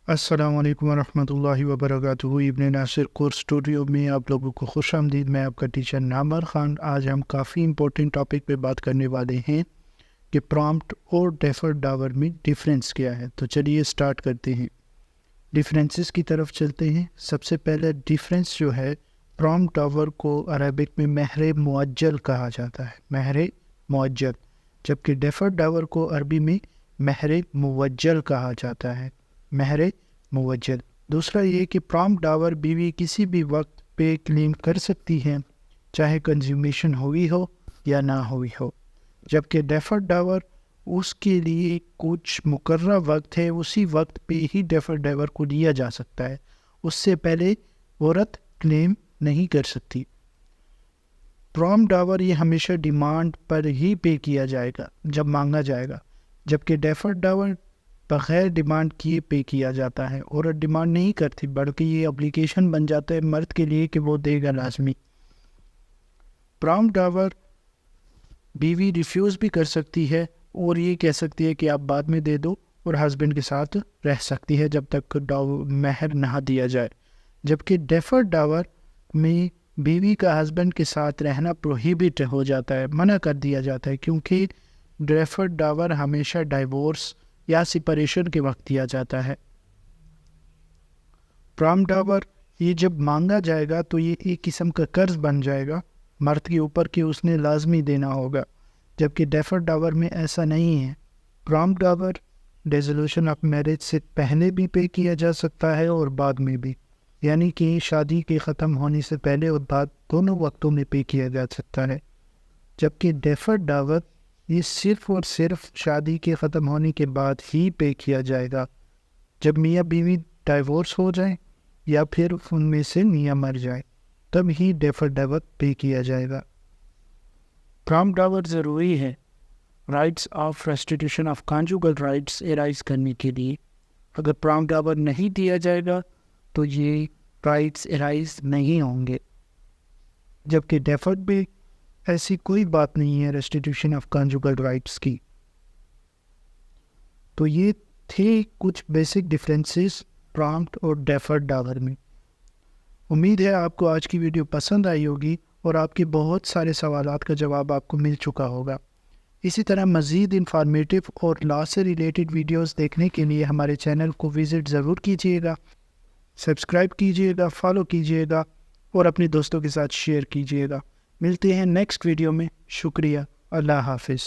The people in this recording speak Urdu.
السلام علیکم ورحمۃ اللہ وبرکاتہ۔ ابن ناصر کورس اسٹوڈیو میں آپ لوگوں کو خوش آمدید۔ میں آپ کا ٹیچر نامور خان۔ آج ہم کافی امپورٹنٹ ٹاپک پہ بات کرنے والے ہیں کہ پرامپٹ اور ڈیفرڈ ڈاور میں ڈیفرنس کیا ہے۔ تو چلیے سٹارٹ کرتے ہیں، ڈیفرنسز کی طرف چلتے ہیں۔ سب سے پہلے ڈیفرنس جو ہے، پرامپٹ ڈاور کو عربک میں مہر معجل کہا جاتا ہے، مہر معجل، جبکہ ڈیفرڈ ڈاور کو عربی میں مہر موجل کہا جاتا ہے، مہر موجل۔ دوسرا یہ کہ پرامپٹ ڈاور بیوی کسی بھی وقت پہ کلیم کر سکتی ہے، چاہے کنزیومیشن ہوئی ہو یا نہ ہوئی ہو، جبکہ ڈیفرڈ ڈاور اس کے لیے کچھ مقررہ وقت ہے، اسی وقت پہ ہی ڈیفرڈ ڈاور کو لیا جا سکتا ہے، اس سے پہلے عورت کلیم نہیں کر سکتی۔ پرامپٹ ڈاور یہ ہمیشہ ڈیمانڈ پر ہی پے کیا جائے گا جب مانگا جائے گا، جبکہ ڈیفرڈ ڈاور بغیر ڈیمانڈ کیے پے کیا جاتا ہے۔ عورت ڈیمانڈ نہیں کرتی، بلکہ یہ اپلیکیشن بن جاتا ہے مرد کے لیے کہ وہ دے گا لازمی۔ پرامپٹ ڈاور بیوی ریفیوز بھی کر سکتی ہے اور یہ کہہ سکتی ہے کہ آپ بعد میں دے دو، اور ہسبینڈ کے ساتھ رہ سکتی ہے جب تک مہر نہ دیا جائے، جبکہ ڈیفرڈ ڈاور میں بیوی کا ہسبینڈ کے ساتھ رہنا پروہیبٹ ہو جاتا ہے، منع کر دیا جاتا ہے، کیونکہ ڈیفرڈ ڈاور ہمیشہ ڈائیورس یا سپریشن کے وقت دیا جاتا ہے۔ پرامپٹ ڈاور یہ جب مانگا جائے گا تو یہ ایک قسم کا قرض بن جائے گا مرد کے اوپر کہ اس نے لازمی دینا ہوگا، جبکہ ڈیفرڈ ڈاور میں ایسا نہیں ہے۔ Prompt Dabur dissolution of marriage سے پہلے بھی پے کیا جا سکتا ہے اور بعد میں بھی، یعنی کہ شادی کے ختم ہونے سے پہلے اور بعد دونوں وقتوں میں پے کیا جا سکتا ہے، جبکہ ڈیفرڈ ڈاور یہ صرف اور صرف شادی کے ختم ہونے کے بعد ہی پے کیا جائے گا، جب میاں بیوی ڈائیورس ہو جائیں یا پھر ان میں سے میاں مر جائے، تب ہی ڈیفرڈ ڈاور پے کیا جائے گا۔ پرامپٹ ڈاور ضروری ہے rights of restitution of conjugal rights arise کرنے کے لیے۔ اگر پرامپٹ ڈاور نہیں دیا جائے گا تو یہ رائٹس ایرائز نہیں ہوں گے، جبکہ ڈیفرڈ میں ایسی کوئی بات نہیں ہے ریسٹیٹیوشن آف کانجوگل رائٹس کی۔ تو یہ تھے کچھ بیسک ڈفرینسز پرامپٹ اور ڈیفرڈ ڈاور میں۔ امید ہے آپ کو آج کی ویڈیو پسند آئی ہوگی اور آپ کے بہت سارے سوالات کا جواب آپ کو مل چکا ہوگا۔ اسی طرح مزید انفارمیٹیو اور لا سے ریلیٹڈ ویڈیوز دیکھنے کے لیے ہمارے چینل کو وزٹ ضرور کیجیے گا، سبسکرائب کیجیے گا، فالو کیجیے گا اور اپنے دوستوں کے ساتھ شیئر کیجیے گا۔ ملتے ہیں نیکسٹ ویڈیو میں۔ شکریہ، اللہ حافظ۔